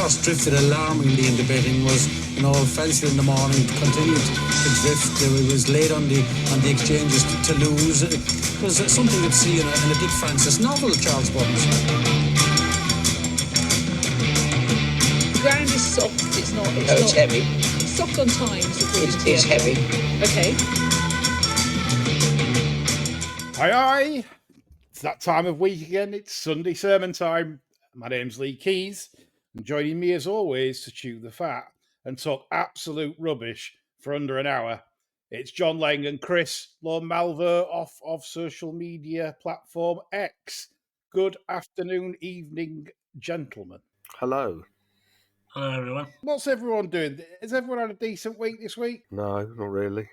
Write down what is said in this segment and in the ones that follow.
horse drifted alarmingly in the betting was, Fancied in the morning continued to drift. It was late on the exchanges to lose. It was something you'd see in a Dick Francis novel, Charles Buttons. The ground is soft. It's not. It's heavy. It's soft on times. It's heavy. Okay. Hi. It's that time of week again. It's Sunday sermon time. My name's Lee Keys. And joining me as always to chew the fat and talk absolute rubbish for under an hour, it's John Lang and Chris Lord Malvo off of social media platform X. Good afternoon, evening, gentlemen. Hello. Hello, everyone. What's everyone doing? Has everyone had a decent week this week? No, not really.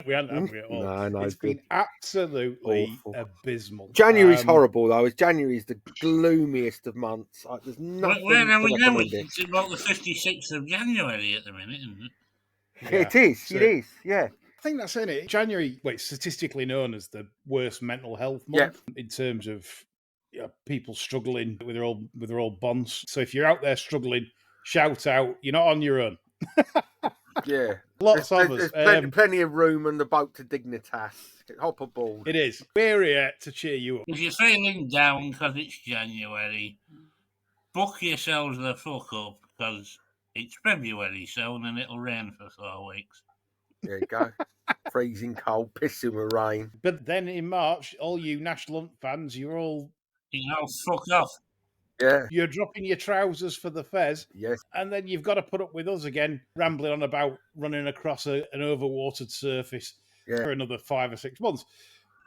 We haven't, have we, at all? No, it's been absolutely abysmal. January's horrible, though. January's the gloomiest of months. There's nothing. Where are we going? It's about the 56th of January at the minute, isn't it? Yeah, it is. It is. Yeah. I think that's in it. January, it's statistically known as the worst mental health month in terms of people struggling with their old bonds. So if you're out there struggling, shout out. You're not on your own. Yeah. Lots of us. There's plenty of room on the boat to Dignitas. Hop aboard. It is. We're here to cheer you up. If you're feeling down because it's January, book yourselves the fuck up because it's February soon and it'll rain for 4 weeks. There you go. Freezing cold, pissing with rain. But then in March, all you National Hunt fans, You can all fuck off. Yeah. You're dropping your trousers for the fez. Yes. And then you've got to put up with us again, rambling on about running across an overwatered surface for another 5 or 6 months.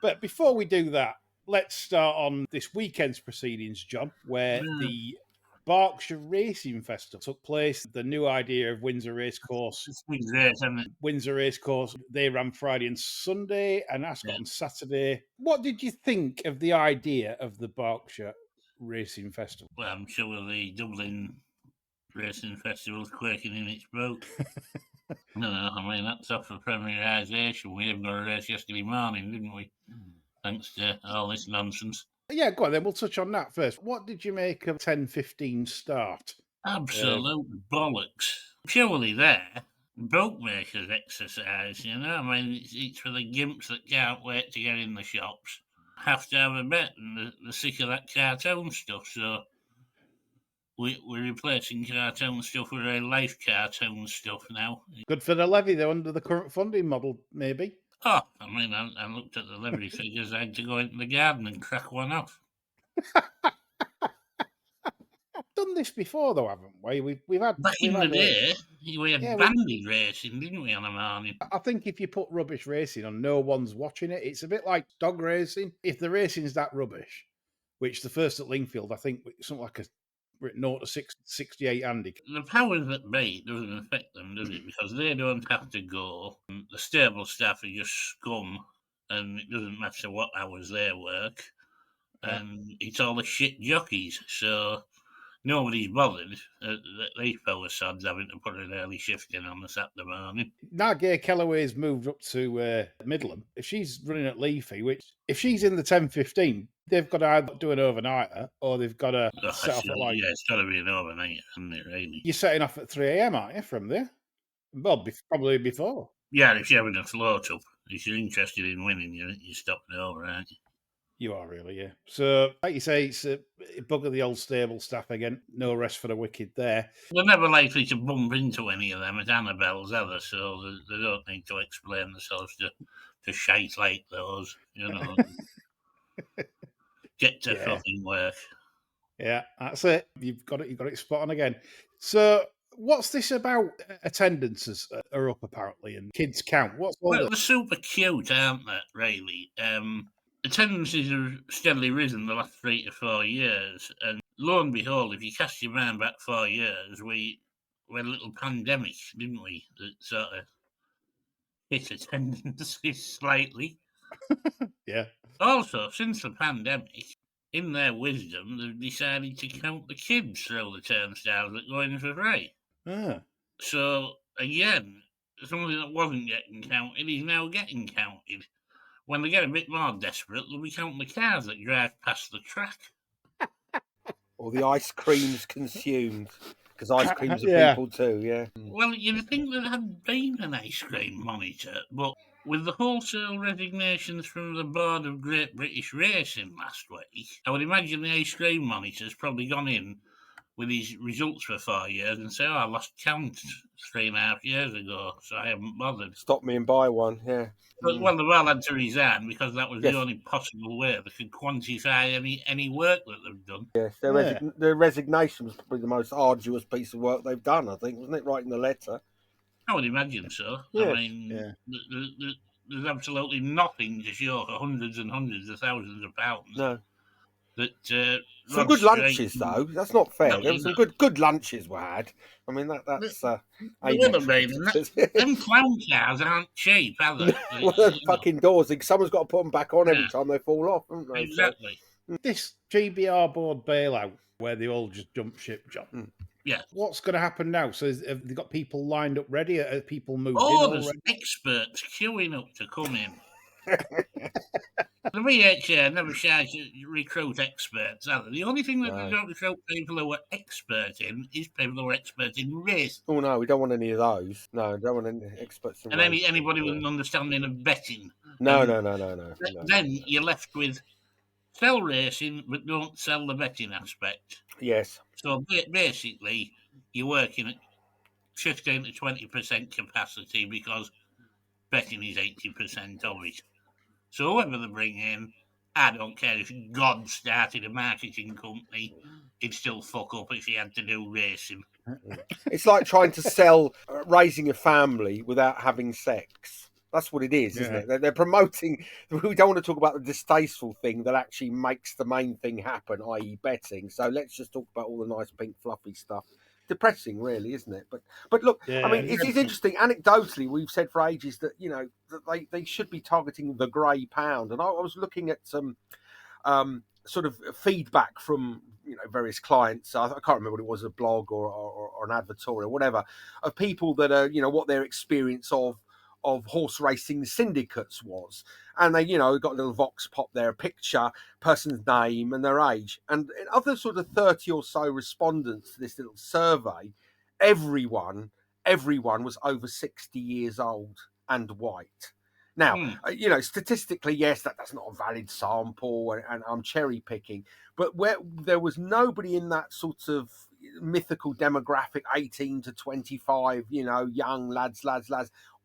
But before we do that, let's start on this weekend's proceedings, John, where the Berkshire Racing Festival took place. The new idea of Windsor Racecourse. It's been great, hasn't it? Windsor Racecourse, they ran Friday and Sunday, and Ascot on Saturday. What did you think of the idea of the Berkshire Racing Festival? Well, I'm sure the Dublin Racing Festival's quaking in its boat. No, I mean, that's off for premierisation. We even got a race yesterday morning, didn't we? Thanks to all this nonsense. Yeah, go on then. We'll touch on that first. What did you make of 10:15 start? Absolute bollocks. Purely there, bookmakers exercise, I mean, it's for the gimps that can't wait to get in the shops. Have to have a bet, and they're sick of that cartoon stuff, so we're replacing cartoon stuff with real life cartoon stuff now. Good for the levy, though, under the current funding model, maybe. Oh, I mean, I looked at the levy figures. I had to go into the garden and crack one off. Done this before, though, haven't we? We've had back in the day. We had banded racing, didn't we, on a morning? I think if you put rubbish racing on, no one's watching it. It's a bit like dog racing. If the racing's that rubbish, which the first at Lingfield, I think something like a 0 to 68 handicap. The powers that be doesn't affect them, does it? Because they don't have to go. The stable staff are just scum, and it doesn't matter what hours they work. And it's all the shit jockeys, so nobody's bothered. These power sods having to put an early shift in on the Saturday morning. Now Gay Kellaway's moved up to Midland. If she's running at Leafy, which if she's in the 10:15, they've got to either do an overnighter or they've got to set off at like... Yeah, it's got to be an overnighter, hasn't it, really? You're setting off at 3 a.m, aren't you, from there? Well, probably before. Yeah, if you're having a float up, if you're interested in winning, you're stopping over, aren't you? You are really, yeah. So, like you say, it's a bug of the old stable staff again. No rest for the wicked there. They're never likely to bump into any of them at Annabelle's, either, so they don't need to explain themselves to shite like those, Get to fucking work. Yeah, that's it. You've got it spot on again. So, what's this about? Attendances are up, apparently, and kids count. They're super cute, aren't they, really? Attendances have steadily risen the last 3 to 4 years, and lo and behold, if you cast your mind back 4 years, we had a little pandemic, didn't we, that sort of hit attendances slightly. Yeah. Also, since the pandemic, in their wisdom, they've decided to count the kids through the turnstiles that go in for free. So, again, something that wasn't getting counted is now getting counted. When they get a bit more desperate, they'll be counting the cars that drive past the track. Or the ice creams consumed. because ice cream's a Yeah. people too. Yeah. Well, you'd think there had been an ice cream monitor, but with the wholesale resignations from the board of Great British Racing last week, I would imagine the ice cream monitor's probably gone in with his results for 4 years and say, "Oh, I lost count 3.5 years ago, so I haven't bothered." Stop me and buy one. Yeah. But, well, they've all had to resign because that was Yes. the only possible way they could quantify any work that they've done. Yes, their resignation was probably the most arduous piece of work they've done, I think, wasn't it? Writing the letter. I would imagine so. Yes. I mean, there's absolutely nothing to show for hundreds and hundreds of thousands of pounds. No. That some good lunches, though. That's not fair. There were some good lunches we had. I mean, that's the weather rain. Them clown cars aren't cheap, are they? Well, those fucking doors. Someone's got to put them back on every time they fall off, haven't they? Exactly. So, this GBR board bailout, where they all just jump ship, John. Yeah. What's going to happen now? So have they got people lined up ready? Are people moved in there's already? Experts queuing up to come in. The VHA never tries to recruit experts, are they? The only thing that they don't recruit people who are expert in is people who are expert in race. Oh no, we don't want any of those. No, we don't want any experts in and anybody with an understanding of betting. No. Then you're left with sell racing, but don't sell the betting aspect. Yes. So basically, you're working at 15 to 20% capacity because betting is 80% of it. So whoever they bring in, I don't care if God started a marketing company, he'd still fuck up if he had to do racing. It's like trying to sell raising a family without having sex. That's what it is, isn't it? They're promoting. We don't want to talk about the distasteful thing that actually makes the main thing happen, i.e. betting. So let's just talk about all the nice pink fluffy stuff. Depressing, really, isn't it? But look, I mean, it's interesting. Anecdotally, we've said for ages that that they should be targeting the grey pound, and I was looking at some sort of feedback from various clients. I can't remember what it was, a blog or an advertorial or whatever, of people that are what their experience of horse racing syndicates was, and they got a little vox pop there, a picture, person's name and their age, and of the sort of 30 or so respondents to this little survey, everyone was over 60 years old and white. Now, statistically, yes, that's not a valid sample, and I'm cherry picking, but where there was nobody in that sort of mythical demographic, 18 to 25, young lads.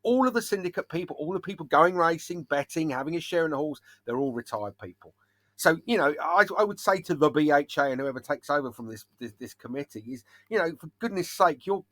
All of the syndicate people, all the people going racing, betting, having a share in the horse, they're all retired people. So, I would say to the BHA and whoever takes over from this committee is, for goodness sake, your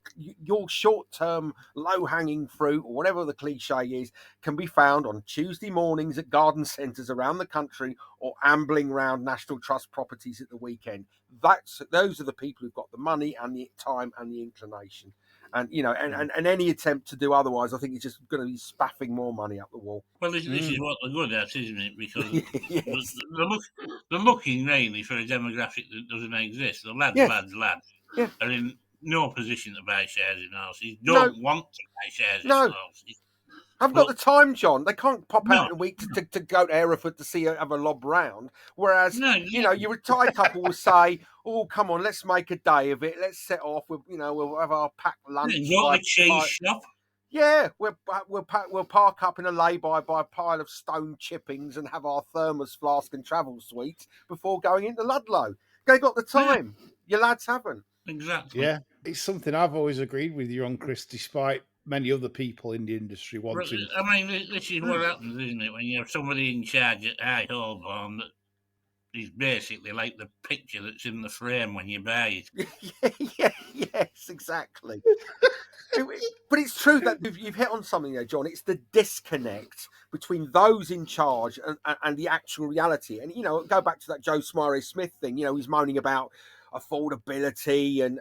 short-term, low-hanging fruit, or whatever the cliche is, can be found on Tuesday mornings at garden centres around the country or ambling around National Trust properties at the weekend. Those are the people who've got the money and the time and the inclination. And and any attempt to do otherwise, I think, is just going to be spaffing more money up the wall. Well, this is what they're good at, isn't it? Because they're looking mainly for a demographic that doesn't exist. The lads are in no position to buy shares in horses. Don't want to buy shares in horses. I've got the time, John. They can't pop out in a week to go to Hereford to have a lob round. Whereas, your retired couple will say, "Oh, come on, let's make a day of it. Let's set off. We'll have our packed lunch. Go to the cheese shop. Yeah, we'll park up in a lay-by by a pile of stone chippings and have our thermos flask and travel suite before going into Ludlow. They got the time. Your lads haven't. Exactly. Yeah, it's something I've always agreed with you on, Chris, despite many other people in the industry wanting. I mean, this is what happens, isn't it? When you have somebody in charge at High Holborn that is basically like the picture that's in the frame when you buy it. Yes, exactly. But it's true that you've hit on something there, John. It's the disconnect between those in charge and the actual reality. And, go back to that Joe Smiley Smith thing. He's moaning about affordability and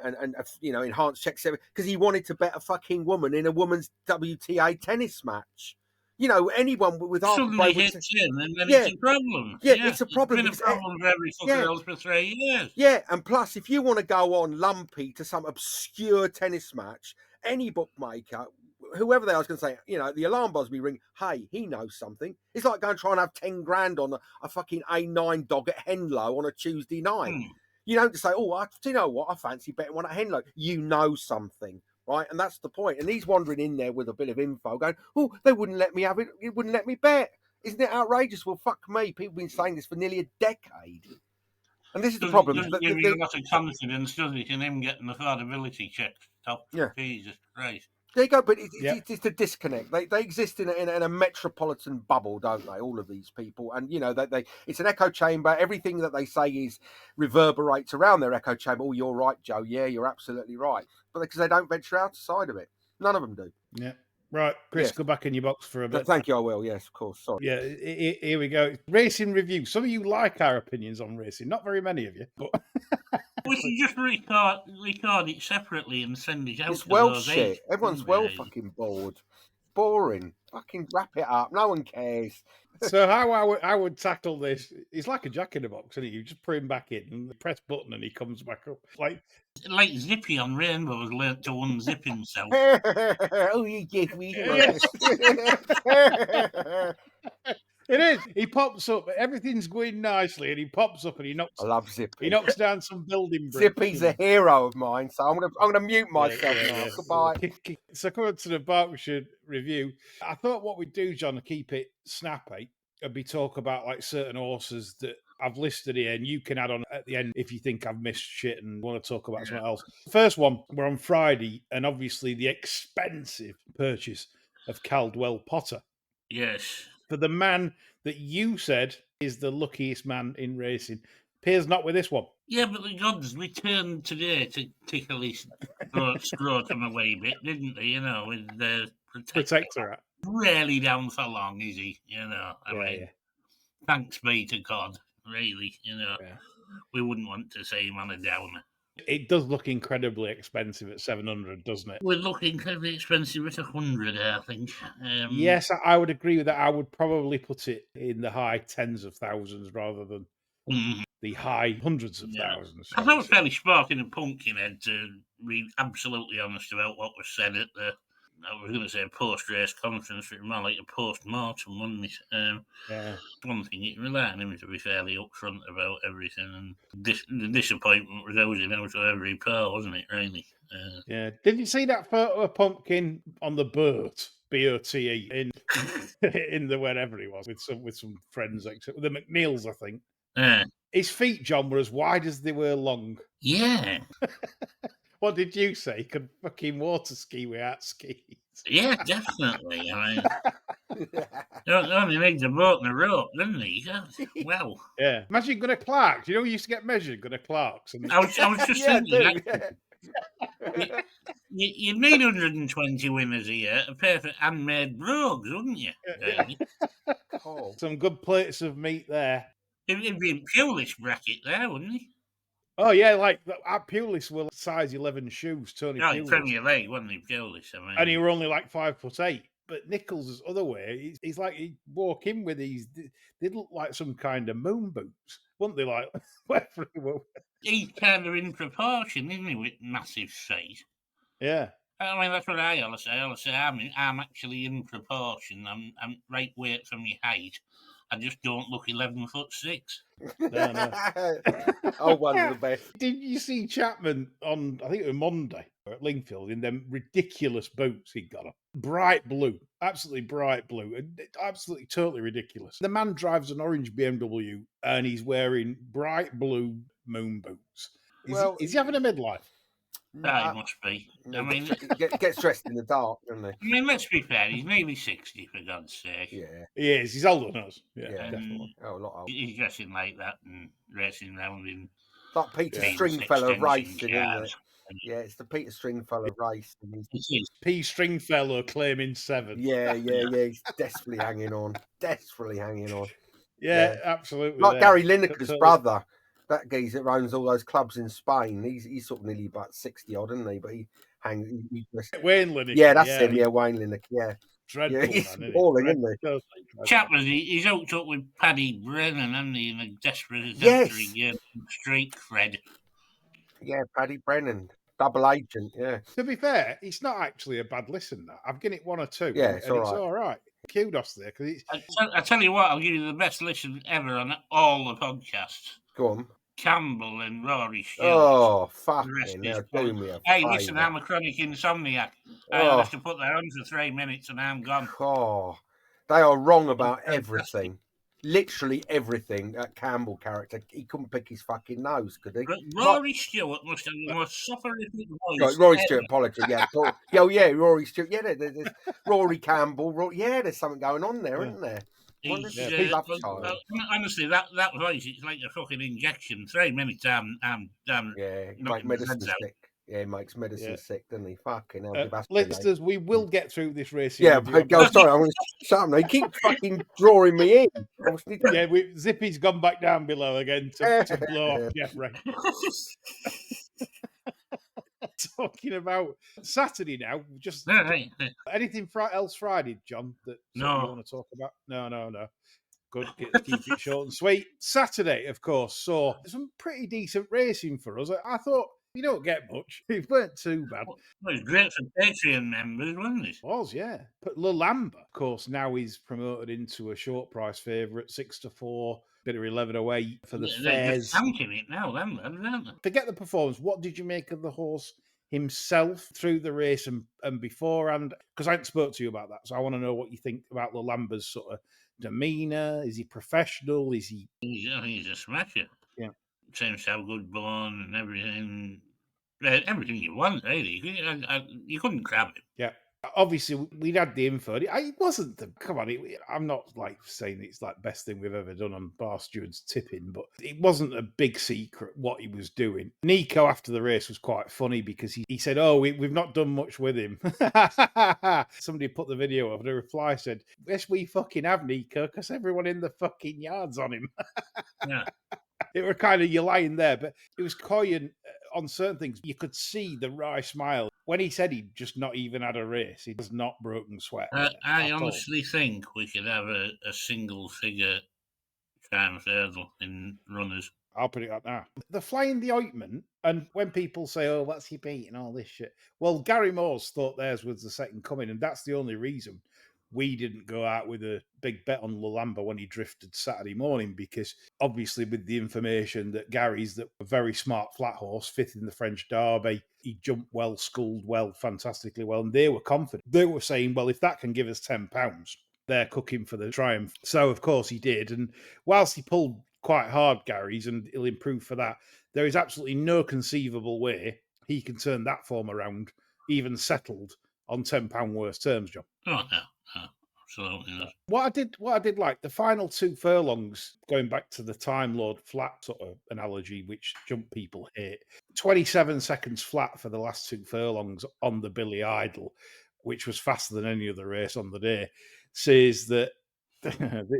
enhanced checks because he wanted to bet a fucking woman in a woman's WTA tennis match. Anyone with half suddenly hits him, and then it's a problem. Yeah, it's a problem. It's been a problem for every fucking else for 3 years. Yeah, and plus, if you want to go on lumpy to some obscure tennis match, any bookmaker, whoever they are, is going to say, the alarm bells be ring. Hey, he knows something. It's like going to try and have 10 grand on a fucking A9 dog at Henlow on a Tuesday night. You don't just say, "Oh, do you know what? I fancy betting one at Henlow." You know something, right? And that's the point. And he's wandering in there with a bit of info, going, "Oh, they wouldn't let me have it. It wouldn't let me bet. Isn't it outrageous?" Well, fuck me. People have been saying this for nearly a decade. And this is the problem. Doesn't give you a lot of confidence, does it, in him getting the affordability checked top? Yeah. Jesus Christ. There you go, but it's a disconnect. They exist in a metropolitan bubble, don't they? All of these people, and you know it's an echo chamber. Everything that they say is reverberates around their echo chamber. Oh, you're right, Joe. Yeah, you're absolutely right. But because they don't venture outside of it, none of them do. Yeah. Right, Chris, go back in your box for a bit. Thank you, I will. Yes, of course. Sorry. Yeah, here we go. Racing review. Some of you like our opinions on racing. Not very many of you, but we should just record it separately and send it out. It's Welsh shit. Everyone's fucking bored. Boring. Fucking wrap it up. No one cares. So how I would tackle this? It's like a jack in the box, isn't it? You just put him back in and press button, and he comes back up. Like Zippy on Rainbow has learnt to unzip himself. Oh, you give me. It is. He pops up. Everything's going nicely, and he pops up and he knocks. I love Zippy. He knocks down some building bricks. Zippy's a hero of mine, so I'm gonna mute myself now. Goodbye. So coming to the Berkshire review, I thought what we'd do, John, to keep it snappy, would be talk about like certain horses that I've listed here, and you can add on at the end if you think I've missed shit and want to talk about something else. First one, we're on Friday, and obviously the expensive purchase of Caldwell Potter. Yes. For the man that you said is the luckiest man in racing. Appears not with this one. Yeah, but the gods returned today to tickle his scrotum away a bit, didn't they? You know, with the Protectorate. Rarely down for long, is he? You know, I mean, thanks be to God, really. You know, we wouldn't want to see him on a downer. It does look incredibly expensive at 700, doesn't it? We're looking incredibly expensive at 100, I think. Yes, I would agree with that. I would probably put it in the high tens of thousands rather than the high hundreds of thousands. I thought it was fairly sparking and Pumpkinhead, to be absolutely honest about what was said at the, I was going to say a post-race conference, but more like a post-mortem, wasn't it? One thing, you can rely on him to be fairly upfront about everything, and the disappointment was oozing out of every pore, wasn't it, really? Yeah. Did you see that photo of Pumpkin on the Burt, B-O-T-E, in the wherever he was, with some friends, except the McNeils, I think? His feet, John, were as wide as they were long. Yeah. What did you say? He could fucking water ski without skis. Yeah, definitely. I mean, he only needs a boat and a rope, doesn't he? Well. Yeah. Imagine Gunnar Clark's. You know, we used to get measured, Gunnar Clark's. And... I was just thinking that. You'd need 120 winners here, a pair of handmade brogues, wouldn't you? Some good plates of meat there. He'd be in Pulis bracket there, wouldn't he? Oh, yeah, like our Pulis were size 11 shoes, Tony Pulis. Premier League, wasn't he, Pulis? I mean, and he were only like 5'8". But Nichols is other way. He's like, he'd walk in with these, they'd look like some kind of moon boots, wouldn't they? Like, wherever he was. He's kind of in proportion, isn't he, with massive feet? Yeah. I mean, that's what I always say. I'm actually in proportion. I'm right weight from my height. I just don't look 11'6". No. Oh, one of the best. Did you see Chapman on, I think it was Monday, at Lingfield, in them ridiculous boots he got on? Bright blue, absolutely bright blue, absolutely totally ridiculous. The man drives an orange BMW and he's wearing bright blue moon boots. Is he having a midlife? He must be. I mean, gets dressed in the dark, doesn't he? I mean, let's be fair. He's nearly 60, for God's sake. Yeah, he is. He's older than us. Yeah, definitely. Oh, a lot older. He's dressing like that and racing around in. Like Peter Stringfellow racing, isn't it? Yeah, it's the Peter Stringfellow race. P. Stringfellow claiming 7. Yeah. He's desperately hanging on. Yeah, absolutely. Like Gary Lineker's brother. That geezer that owns all those clubs in Spain. He's sort of nearly about 60 odd, isn't he? But he hangs. Wayne Lineker. Yeah, that's him. Yeah, Wayne Lineker. Yeah. Dreadful. Yeah, he's balling, isn't he? Chapman, he's hooked up with Paddy Brennan, hasn't he? In a desperate attempt to regain streak cred. Yeah, Paddy Brennan. Double agent, yeah. To be fair, it's not actually a bad listen, that. I've given it 1 or 2. Yeah, it's all right. Kudos there. Cause I tell you what, I'll give you the best listen ever on all the podcasts. Go on. Campbell and Rory Stewart. Oh, The fucking rest now is do gone. me a Hey, listen, favour. I'm a chronic insomniac. I Oh. have to put that on for 3 minutes and I'm gone. Oh, they are wrong about Fantastic. everything. Literally everything. That Campbell character, he couldn't pick his fucking nose, could he? Rory Stewart must have the most soporific voice. Rory ever. Stewart, apology. Yeah, yeah, Rory Stewart. Yeah, there's Rory Campbell. Yeah, there's something going on there, isn't there? He's, Love child. honestly, that voice, it's like a fucking injection. 3 minutes, I'm Yeah, knocking make his medicine heads out. sick. Yeah, he makes medicine sick, doesn't he? Fucking hell, give us Listeners, we will get through this racing. Yeah, review. go. Sorry, I want to shut up now. You keep fucking drawing me in. Yeah, Zippy's gone back down below again to blow off Jeffrey. Talking about Saturday now, just anything else Friday, John, that you want to talk about? No. Good, keep it short and sweet. Saturday, of course, saw some pretty decent racing for us. I thought, you don't get much. It weren't too bad. Well, it was great for Patreon members, wasn't it? It was, yeah. But Lalamba, of course, now he's promoted into a short price favourite, 6-4, bit of 11 away for the They're fares. just tanking it now, aren't they? Forget the performance. What did you make of the horse himself through the race and beforehand? Because I hadn't spoke to you about that, so I want to know what you think about Lalamba's sort of demeanour. Is he professional? Is he? He's a smasher. Yeah, seems to have good bone and everything. Everything you want, really. You couldn't grab it. Yeah. Obviously, we'd had the info. It wasn't the. Come on, I'm not like saying it's like best thing we've ever done on Bar Steward's tipping, but it wasn't a big secret what he was doing. Nico after the race was quite funny because he said, "Oh, we've not done much with him." Somebody put the video up. The reply said, "Yes, we fucking have, Nico, because everyone in the fucking yard's on him." Yeah. It were kind of, you're lying there, but it was coy and on certain things. You could see the wry smile. When he said he'd just not even had a race, he was not broken sweat. I honestly think we could have a single figure chance hurdle in runners. I'll put it up now. They're flying the ointment, and when people say, "Oh, what's he beating?" all this shit. Well, Gary Moore's thought theirs was the second coming, and that's the only reason we didn't go out with a big bet on Lalamba when he drifted Saturday morning, because obviously with the information that Gary's that a very smart flat horse, fifth in the French Derby, he jumped well, schooled well, fantastically well, and they were confident. They were saying, well, if that can give us £10, they're cooking for the triumph. So, of course, he did. And whilst he pulled quite hard, Gary's, and he'll improve for that, there is absolutely no conceivable way he can turn that form around, even settled on £10 worse terms, John. Oh, no. Absolutely not. What I did like the final 2 furlongs, going back to the Time Lord flat sort of analogy, which jump people hate. 27 seconds flat for the last 2 furlongs on the Billy Idol, which was faster than any other race on the day, says that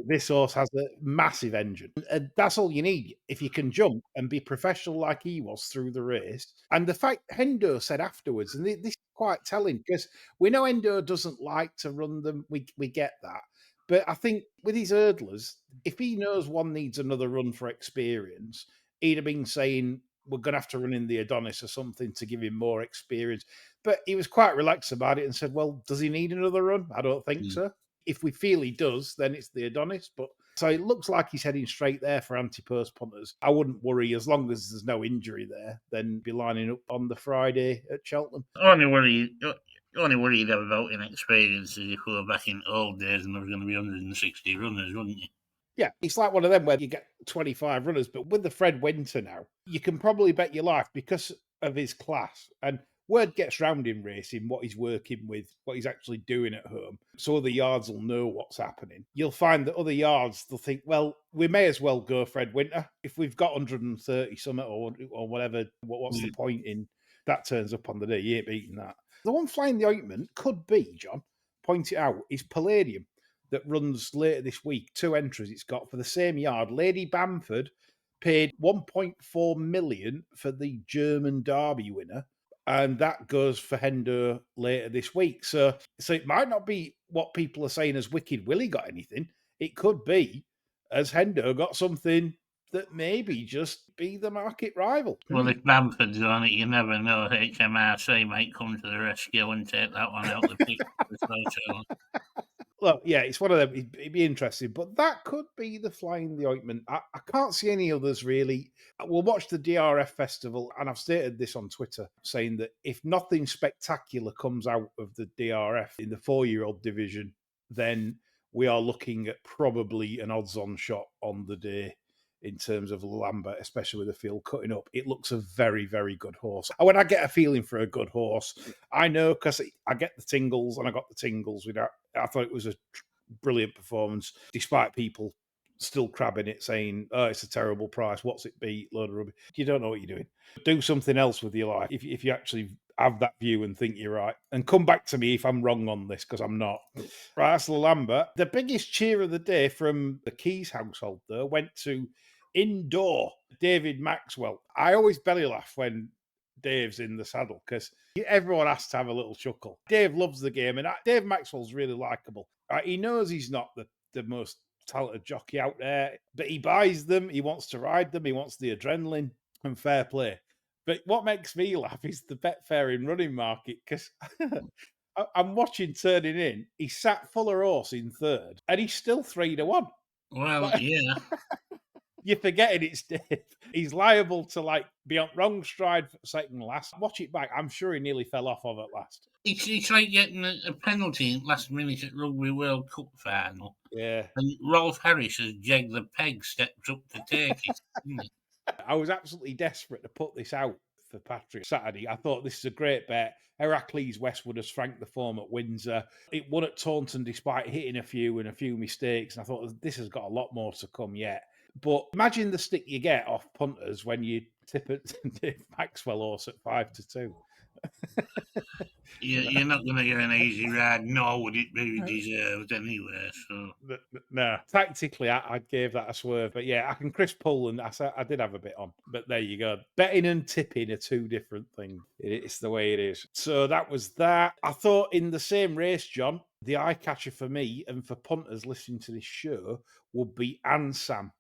this horse has a massive engine. And that's all you need. If you can jump and be professional like he was through the race. And the fact Hendo said afterwards, and this is quite telling, because we know Hendo doesn't like to run them. We get that. But I think with his hurdlers, if he knows one needs another run for experience, he'd have been saying, we're going to have to run in the Adonis or something to give him more experience. But he was quite relaxed about it and said, well, does he need another run? I don't think so. If we feel he does, then it's the Adonis. But so it looks like he's heading straight there for anti-purse punters. I wouldn't worry as long as there's no injury there. Then be lining up on the Friday at Cheltenham. Only worry you'd have about inexperience is if we were back in old days and there was going to be 160 runners, wouldn't you? Yeah, it's like one of them where you get 25 runners, but with the Fred Winter now, you can probably bet your life because of his class. And word gets round in racing what he's working with, what he's actually doing at home. So other yards will know what's happening. You'll find that other yards, they'll think, well, we may as well go Fred Winter. If we've got 130 something or whatever, what's the point in that turns up on the day? You ain't beating that. The one flying the ointment could be, John, point it out, is Palladium that runs later this week. 2 entries it's got for the same yard. Lady Bamford paid 1.4 million for the German Derby winner. And that goes for Hendo later this week. So it might not be what people are saying as Wicked Willie got anything. It could be as Hendo got something that maybe just be the market rival. Well, if Bamford's on it, you never know. HMRC might come to the rescue and take that one out the picture. Look, yeah, it's one of them. It'd be interesting, but that could be the fly in the ointment. I can't see any others really. We'll watch the DRF festival, and I've stated this on Twitter, saying that if nothing spectacular comes out of the DRF in the 4-year-old division, then we are looking at probably an odds-on shot on the day in terms of Lambert, especially with the field cutting up. It looks a very, very good horse. When I get a feeling for a good horse, I know because I get the tingles, and I got the tingles with that. I thought it was a brilliant performance, despite people still crabbing it, saying, "Oh, it's a terrible price. What's it beat? Load of rubbish." You don't know what you're doing. Do something else with your life if you actually have that view and think you're right. And come back to me if I'm wrong on this, because I'm not. Right, that's Lambert. The biggest cheer of the day from the Keys household, though, went to Indoor David Maxwell. I always belly laugh when Dave's in the saddle because everyone has to have a little chuckle. Dave loves the game, and Dave Maxwell's really likable. He knows he's not the most talented jockey out there, but he buys them. He wants to ride them. He wants the adrenaline and fair play. But what makes me laugh is the Betfair in running market, because I'm watching turning in. He sat Fuller Horse in third, and he's still 3-1. Well, yeah. You're forgetting it's Dave. He's liable to be on wrong stride for second last. Watch it back. I'm sure he nearly fell off of it last. It's like getting a penalty last minute at Rugby World Cup final. Yeah. And Rolf Harris has jegged the peg, steps up to take it. I was absolutely desperate to put this out for Patrick Saturday. I thought this is a great bet. Heracles Westwood has franked the form at Windsor. It won at Taunton despite hitting a few mistakes. And I thought this has got a lot more to come yet. But imagine the stick you get off punters when you tip it Dave Maxwell horse at 5-2. You're not going to get an easy ride, nor would it be deserved anyway. So no, tactically, I gave that a swerve. But yeah, I can Chris pull, and I did have a bit on. But there you go. Betting and tipping are two different things. It's the way it is. So that was that. I thought in the same race, John, the eye catcher for me and for punters listening to this show would be Ansam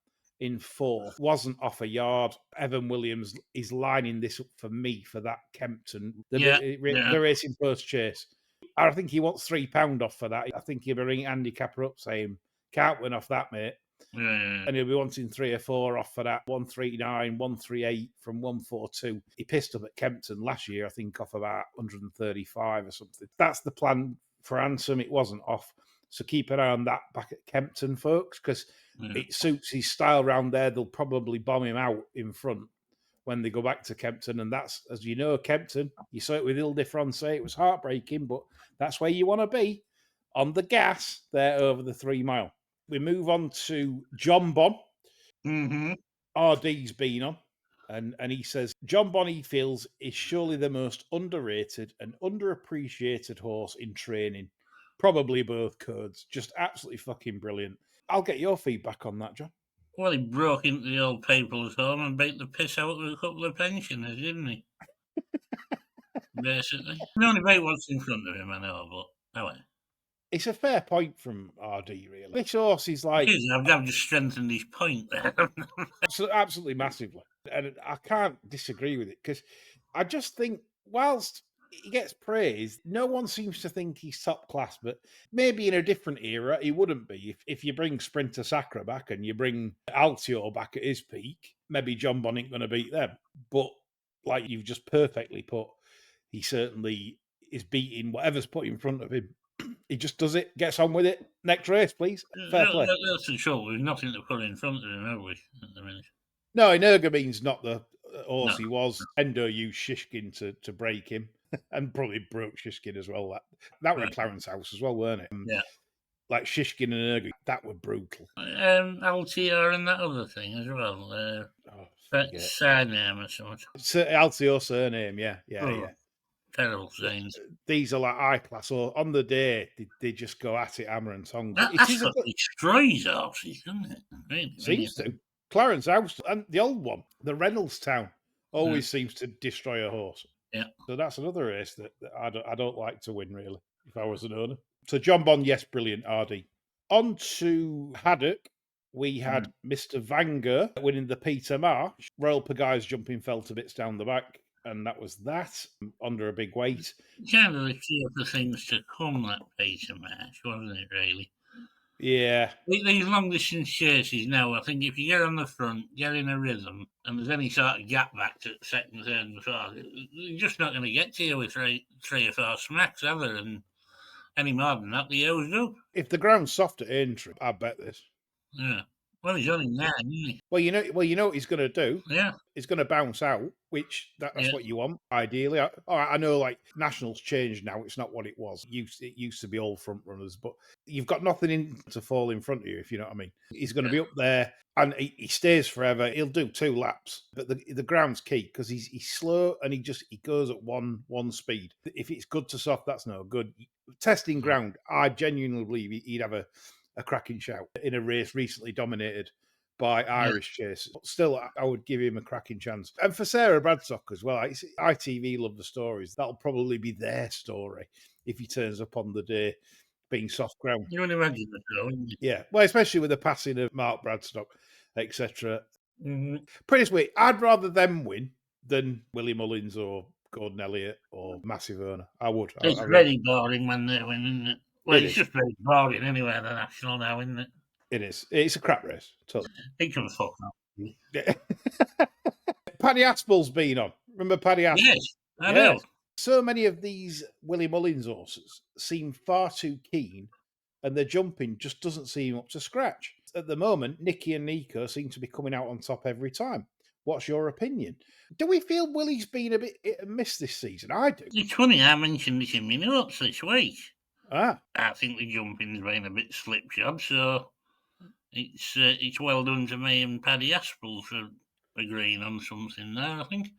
in fourth. Wasn't off a yard. Evan Williams is lining this up for me for that Kempton. The racing post chase. I think he wants £3 off for that. I think he'll be ringing Andy Capper up saying, "Can't win off that, mate." Yeah. And he'll be wanting 3 or 4 off for that. 139, 138 from 142. He pissed up at Kempton last year, I think, off about 135 or something. That's the plan for Ansam. It wasn't off. So keep an eye on that back at Kempton, folks, because it suits his style round there. They'll probably bomb him out in front when they go back to Kempton. And that's, as you know, Kempton, you saw it with Ile de France. It was heartbreaking, but that's where you want to be, on the gas there over the 3 mile. We move on to John Bon. Mm-hmm. RD's been on. And he says, John Bon, he feels, is surely the most underrated and underappreciated horse in training. Probably both codes. Just absolutely fucking brilliant. I'll get your feedback on that, John. Well, he broke into the old people's home and beat the piss out of a couple of pensioners, didn't he? Basically. The only beat what's in front of him, I know, but anyway. It's a fair point from RD, really. This horse is like... I've just strengthened his point there. Absolutely massively. And I can't disagree with it, because I just think, whilst he gets praised, no one seems to think he's top class, but maybe in a different era he wouldn't be. If you bring Sprinter Sacra back and you bring Altior back at his peak, maybe John Bon ain't going to beat them. But like you've just perfectly put, he certainly is beating whatever's put in front of him. He just does it, gets on with it. Next race, please. Fair play. That's the trouble. There's nothing to put in front of him, have we, at the minute? No, Energumene's not the horse he was. Endo used Shishkin to break him, and probably broke Shishkin as well. That was Clarence House as well, weren't it? Yeah. Like Shishkin and Energumene, that were brutal. Altior and that other thing as well. Surname or something. Altior surname, yeah. Terrible scenes. These are like high class, or on the day they just go at it hammer and tongs. That's what destroys horses, doesn't it? Really, seems to. Clarence House and the old one, the Reynoldstown, always seems to destroy a horse. Yeah. So that's another race that I don't like to win, really, if I was an owner. So John Bon, yes, brilliant, RD. On to Haddock. We had Mr. Vanger winning the Peter Marsh. Royal Pagai's jumping fell to bits down the back. and that was that, under a big weight. Kind of the key of the things to come, that Peter match, wasn't it, really? Yeah. These long distance chases now, I think if you get on the front, get in a rhythm, and there's any sort of gap back to second, third, and fourth, you're just not going to get to you with three or four smacks, other than any more than that, the always do. If the ground's soft at Aintree, I bet this. Yeah. Well, he's only 9, isn't he? Well, you know what he's going to do. Yeah. He's going to bounce out, which that's what you want, ideally. I know, like, Nationals changed now. It's not what it was. It used to be all front runners, but you've got nothing in to fall in front of you, if you know what I mean. He's going to be up there, and he stays forever. He'll do 2 laps, but the ground's key because he's slow and he goes at one speed. If it's good to soft, that's no good. Testing ground, I genuinely believe he'd have a cracking shout in a race recently dominated by Irish chase. Still, I would give him a cracking chance. And for Sarah Bradstock as well, ITV love the stories. That'll probably be their story if he turns up on the day being soft ground. You would imagine it, though, wouldn't you? Yeah, well, especially with the passing of Mark Bradstock, etc. Mm-hmm. Put it this way, I'd rather them win than Willie Mullins or Gordon Elliott or Massive Owner. I would. It's very boring when they win, isn't it? Well, it's just very boring anyway, the National now, isn't it? It is. It's a crap race. Totally. It can fuck up. Yeah. Paddy Aspel's been on. Remember Paddy Aspel? Yes, I know. So many of these Willie Mullins horses seem far too keen, and their jumping just doesn't seem up to scratch. At the moment, Nicky and Nico seem to be coming out on top every time. What's your opinion? Do we feel Willie's been a bit hit and miss this season? I do. It's funny, I mentioned this in my notes this week. I think the jumping's been a bit slipshod, so it's well done to me and Paddy Aspel for agreeing on something there, I think.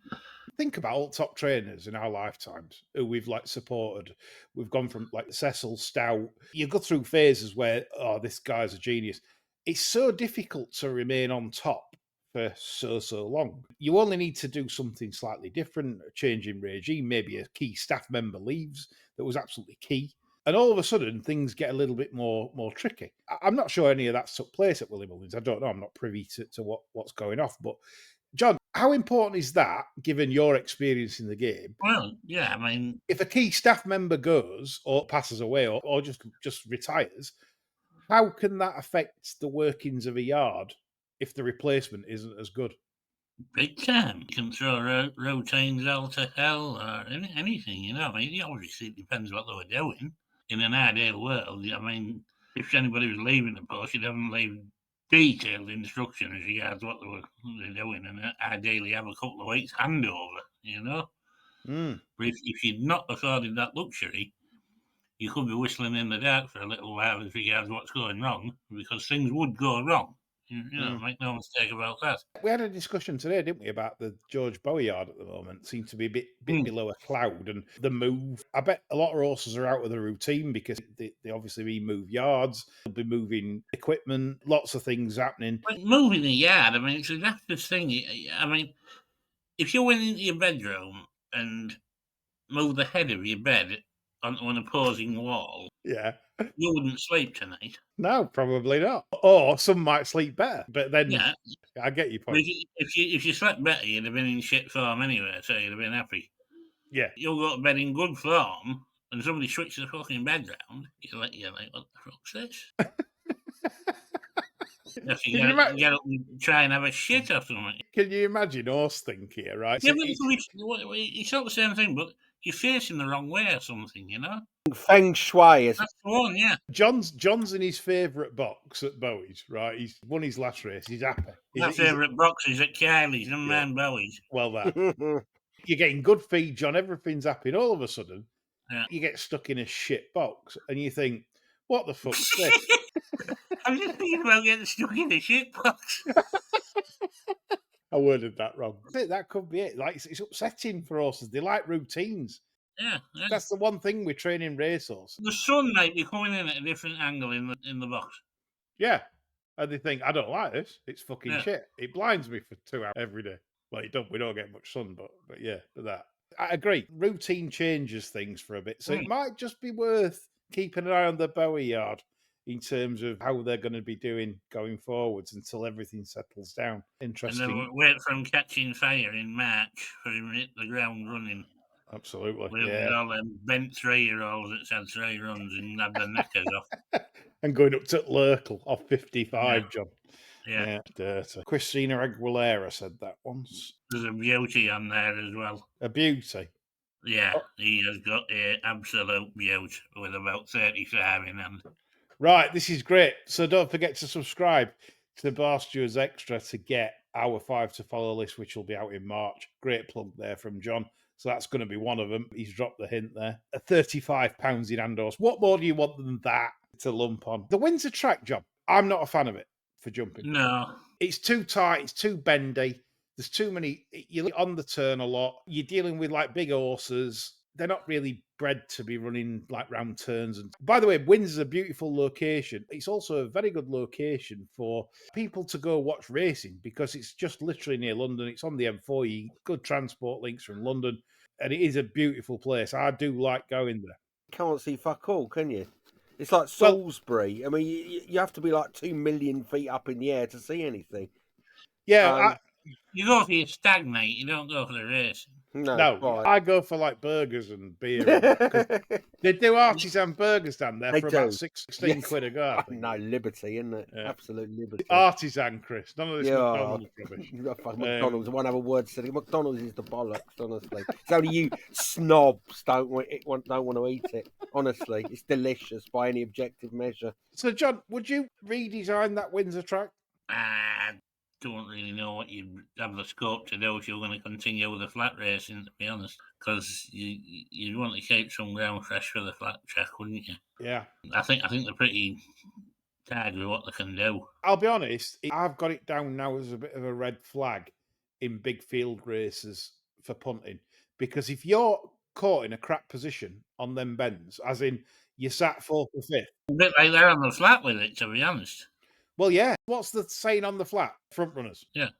Think about all top trainers in our lifetimes who we've supported. We've gone from Cecil, Stout. You go through phases where, this guy's a genius. It's so difficult to remain on top for so long. You only need to do something slightly different, a change in regime, maybe a key staff member leaves that was absolutely key. And all of a sudden, things get a little bit more tricky. I'm not sure any of that took place at Willie Mullins. I don't know. I'm not privy to what's going off. But, John, how important is that, given your experience in the game? Well, yeah, I mean... If a key staff member goes or passes away or just retires, how can that affect the workings of a yard if the replacement isn't as good? Big time. You can throw routines out to hell or anything, you know. I mean, obviously, it depends what they were doing. In an ideal world, I mean, if anybody was leaving the post, you'd have them leave detailed instruction as regards what they're doing, and ideally have a couple of weeks handover, you know. But if you'd not afforded that luxury, you could be whistling in the dark for a little while as regards what's going wrong, because things would go wrong. You know, make no mistake about that. We had a discussion today, didn't we, about the George Bowie yard at the moment. Seems to be a bit below a cloud, and the move. I bet a lot of horses are out of the routine because they obviously move yards, they'll be moving equipment, lots of things happening. But moving the yard, I mean, it's that's the thing. I mean, if you went into your bedroom and moved the head of your bed onto an opposing wall, yeah, you wouldn't sleep tonight. No, probably not. Or some might sleep better. But then, I get your point. If you slept better, you'd have been in shit form anyway, so you'd have been happy. Yeah. You'll go to bed in good form, and somebody switches the fucking bed round, you're like, what the fuck's this? You get up and try and have a shit or something. Can you imagine horse think here, right? Yeah, but it's not the same thing, but you're facing the wrong way or something, you know? Feng Shui is... That's the one, yeah. John's in his favourite box at Bowie's, right? He's won his last race. He's happy. My favourite box is at Kylie's, and man Bowie's. Well, that. You're getting good feed, John. Everything's happy. And all of a sudden, you get stuck in a shit box, and you think, what the fuck's this? I'm just thinking about getting stuck in a shit box. I worded that wrong. That could be it. It's upsetting for horses. They like routines. Yeah. That's the one thing with training racehorses. The sun might be coming in at a different angle in the box. Yeah. And they think, I don't like this. It's fucking shit. It blinds me for 2 hours every day. Well, we don't get much sun, but that. I agree. Routine changes things for a bit. So it might just be worth keeping an eye on the Bowie yard. in terms of how they're going to be doing going forwards until everything settles down. And Interesting. then wait for him catching fire in March for him to hit the ground running. Absolutely. With all them bent 3-year-olds that's had 3 runs and had their knackers off. And going up to Lurkle off 55, Yeah. John. Yeah. Dirty. Christina Aguilera said that once. There's a beauty on there as well. A beauty. Yeah, he has got an absolute beauty with about 35 in hand. Right, this is great. So don't forget to subscribe to the Bar Stewards Extra to get our 5 to follow list, which will be out in March. Great plug there from John. So that's going to be one of them. He's dropped the hint there. A £35 in hand horse. What more do you want than that to lump on? The Windsor track, John, I'm not a fan of it for jumping. No. It's too tight. It's too bendy. There's too many. You're on the turn a lot. You're dealing with like big horses. They're not really bred to be running like round turns. And by the way, Windsor's a beautiful location. It's also a very good location for people to go watch racing because it's just literally near London. It's on the M4. Good transport links from London. And it is a beautiful place. I do like going there. Can't see fuck all, can you? It's like Salisbury. I mean, you have to be like 2 million feet up in the air to see anything. Yeah. You go for your stagnate, you don't go for the racing. No, right. I go for like burgers and beer. They do artisan burgers down there for about 16 quid a go. No, liberty, isn't it? Yeah. Absolute liberty. Artisan, Chris. None of this McDonald's rubbish. McDonald's, one other word said. McDonald's is the bollocks, honestly. It's only you snobs don't want to eat it. Honestly, it's delicious by any objective measure. So, John, would you redesign that Windsor track? I don't really know what you'd have the scope to do if you're going to continue with the flat racing, to be honest, because you'd want to keep some ground fresh for the flat track, wouldn't you? Yeah. I think they're pretty tired with what they can do. I'll be honest, I've got it down now as a bit of a red flag in big field races for punting, because if you're caught in a crap position on them bends, as in you sat 4th or 5th. A bit like they're on the flat with it, to be honest. Well, yeah. What's the saying on the flat? Front runners. Yeah.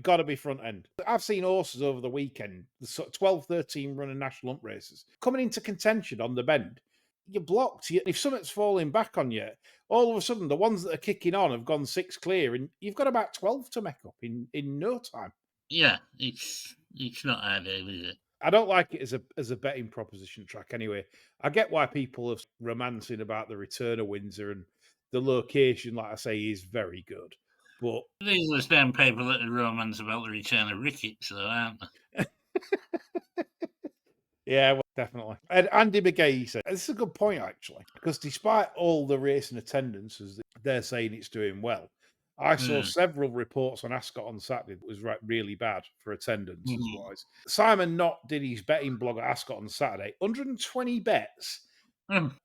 Got to be front end. I've seen horses over the weekend, the sort of 12, 13 running national hunt races, coming into contention on the bend. You're blocked. If something's falling back on you, all of a sudden the ones that are kicking on have gone 6 clear, and you've got about 12 to make up in no time. Yeah, it's not ideal, is it? I don't like it as a betting proposition track anyway. I get why people are romancing about the return of Windsor, and the location, like I say, is very good. But these are the same people that are romance about the return of Ricketts, though, aren't they? Yeah, well, definitely. And Andy McGee said, this is a good point, actually, because despite all the racing attendances, they're saying it's doing well. I saw several reports on Ascot on Saturday that was really bad for attendance-wise. Simon Knott did his betting blog at Ascot on Saturday. 120 bets,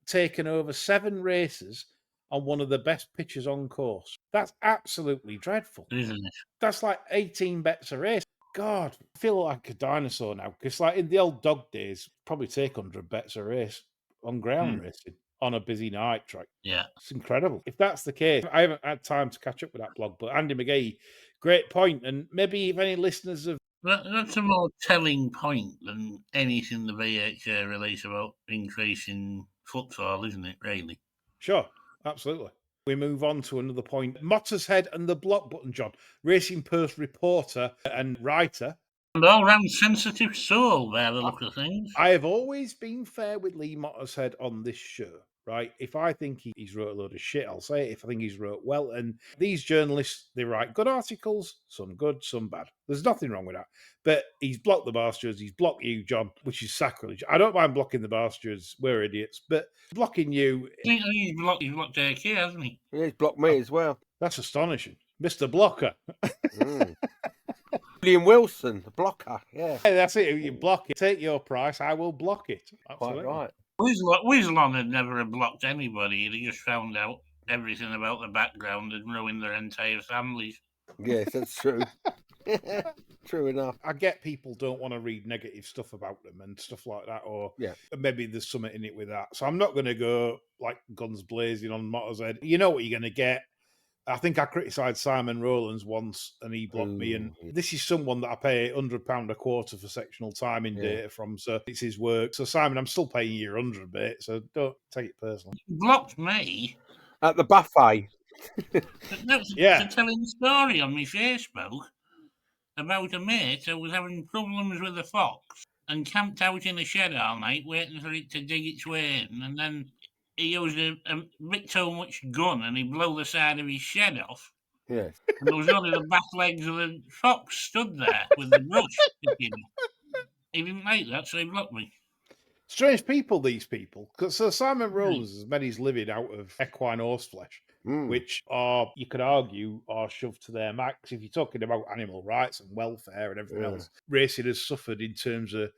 taken over 7 races on one of the best pitches on course. That's absolutely dreadful. Isn't it? That's like 18 bets a race. God, I feel like a dinosaur now, because like in the old dog days, probably take 100 bets a race on ground racing on a busy night track. Yeah. It's incredible. If that's the case, I haven't had time to catch up with that blog, but Andy McGee, great point. And maybe if any listeners have... That's a more telling point than anything the VHA release about increasing footfall, isn't it, really? Sure, absolutely. We move on to another point. Mottershead and the Block Button, John. Racing Post reporter and writer. And all-round sensitive soul, by the look of things. I have always been fair with Lee Mottershead on this show, right? If I think he's wrote a load of shit, I'll say it. If I think he's wrote well. And these journalists, they write good articles, some good, some bad. There's nothing wrong with that. But he's blocked the Bar Stewards, he's blocked you, John, which is sacrilege. I don't mind blocking the Bar Stewards, we're idiots, but blocking you... He's blocked AK, hasn't he? Yeah, he's blocked me as well. That's astonishing. Mr. Blocker. William Wilson, the blocker, yeah. Hey, that's it. You block it. Take your price, I will block it. Absolutely. Quite right. Wislon had never blocked anybody. He just found out everything about the background and ruined their entire families. Yes, that's true. True enough. I get people don't want to read negative stuff about them and stuff like that, or maybe there's something in it with that. So I'm not going to go like guns blazing on Mottershead. You know what you're going to get. I think I criticised Simon Rowlands once and he blocked me. And this is someone that I pay £100 a quarter for sectional timing data from. So it's his work. So Simon, I'm still paying you your 100, mate. So don't take it personally. He blocked me At the buffet. But that's Yeah. to telling a story on my Facebook about a mate who was having problems with a fox and camped out in a shed all night waiting for it to dig its way in, and then he used a bit too much gun and he blew the side of his shed off. Yes. And there was only the back legs of the fox stood there with the brush sticking. He didn't like that, so he blocked me. Strange people, these people. So Simon Rose has made his living out of equine horseflesh, which are, you could argue, are shoved to their max. If you're talking about animal rights and welfare and everything else, racing has suffered in terms of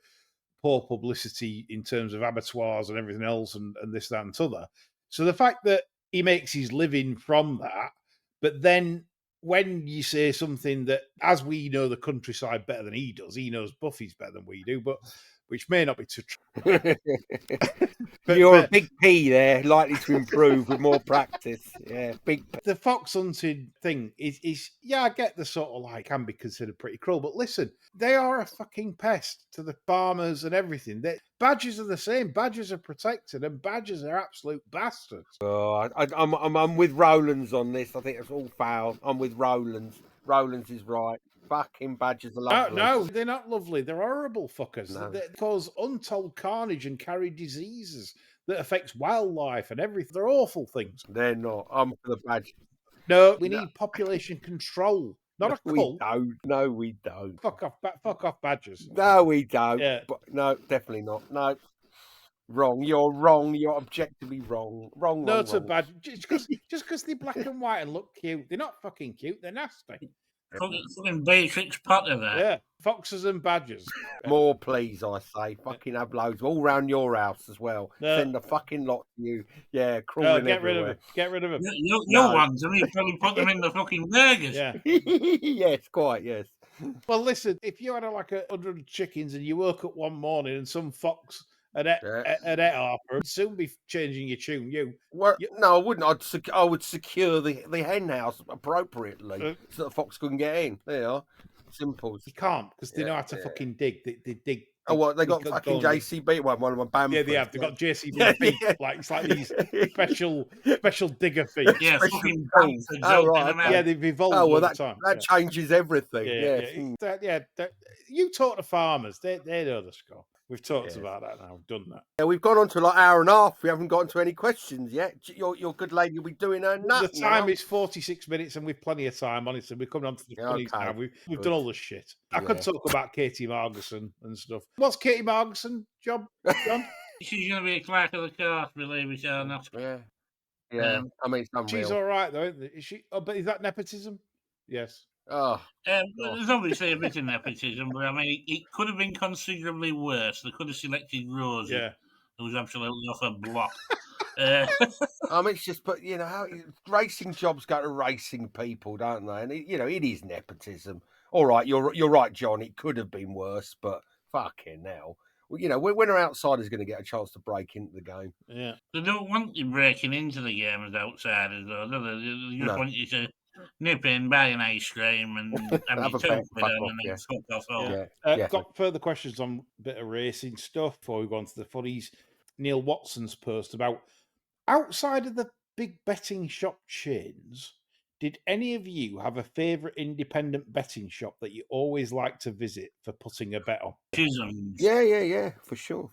poor publicity, in terms of abattoirs and everything else, and this, that, and t'other. So the fact that he makes his living from that, but then when you say something that, as we know the countryside better than he does, he knows Buffy's better than we do, but which may not be too true. You're a big P there, likely to improve with more practice. Yeah, big P. The fox hunting thing is yeah, I get the sort of like can be considered pretty cruel, but listen, they are a fucking pest to the farmers and everything. Badgers are the same. Badgers are protected, and badgers are absolute bastards. Oh, I'm with Rowlands on this. I think it's all foul. I'm with Rowlands. Rowlands is right. Fucking badgers are lovely. No, they're not lovely. They're horrible fuckers. No. They cause untold carnage and carry diseases that affects wildlife and everything. They're awful things. They're not. I'm for the badger. No, we need population control, not a cult. We don't. No, we don't. Fuck off badgers. No, we don't. Yeah. But no, definitely not. No. Wrong. You're wrong. You're objectively wrong. Wrong. No, wrong, to wrong. bad. Just because they're black and white and look cute, they're not fucking cute. They're nasty. Fucking Beatrix Potter there. Yeah, foxes and badgers. More, please, I say. Fucking have loads all round your house as well. No. Send a fucking lot to you. Yeah, No, crawling get everywhere. rid of them. Get rid of them. Your No. ones, and you probably put them in the fucking burgers. Yeah. Yes, quite. Yes. Well, listen, if you had like 100 chickens and you woke up one morning and some fox had ate half, you'd soon be changing your tune. Well, no, I wouldn't. I would secure the hen house appropriately so the fox couldn't get in. There you are. Simple. You can't because they know how to fucking dig. They dig. Oh, what? They got fucking JCB. One of my band. Yeah, they have. They got JCB feet. Like it's like these special digger feet. Yeah, Special fucking things. bastards Oh, opening right, them okay. out. Yeah, they've evolved Oh, well, all that the time. that changes everything. Yeah. You talk to farmers; they know the score. We've talked about that now. We've done that. Yeah, we've gone on to like hour and a half. We haven't gotten to any questions yet. Your good lady will be doing her nut. The time is 46 minutes, and we've plenty of time. Honestly, we're coming on to the funnies now. We've done all the shit. I could talk about Katie Margerson and stuff. What's Katie Margerson job, John? She's going to be a clerk of the court, believe it or not. Yeah. I mean, it's unreal. She's all right though, isn't it? Is she? Oh, but is that nepotism? Yes. Oh, There's obviously a bit of nepotism, but I mean, it could have been considerably worse. They could have selected Rosie, who was absolutely off her block. I mean, it's just, but how racing jobs go to racing people, don't they? And it is nepotism. All right, you're right, John. It could have been worse, but fucking hell. When are outsiders going to get a chance to break into the game? Yeah. They don't want you breaking into the game as outsiders, though, do they? They just want you to nip in, buy an ice cream, and have your talk with them, and then fuck off home. Got further questions on a bit of racing stuff before we go on to the funnies. Neil Watson's post about outside of the big betting shop chains, did any of you have a favourite independent betting shop that you always like to visit for putting a bet on? Yeah, for sure.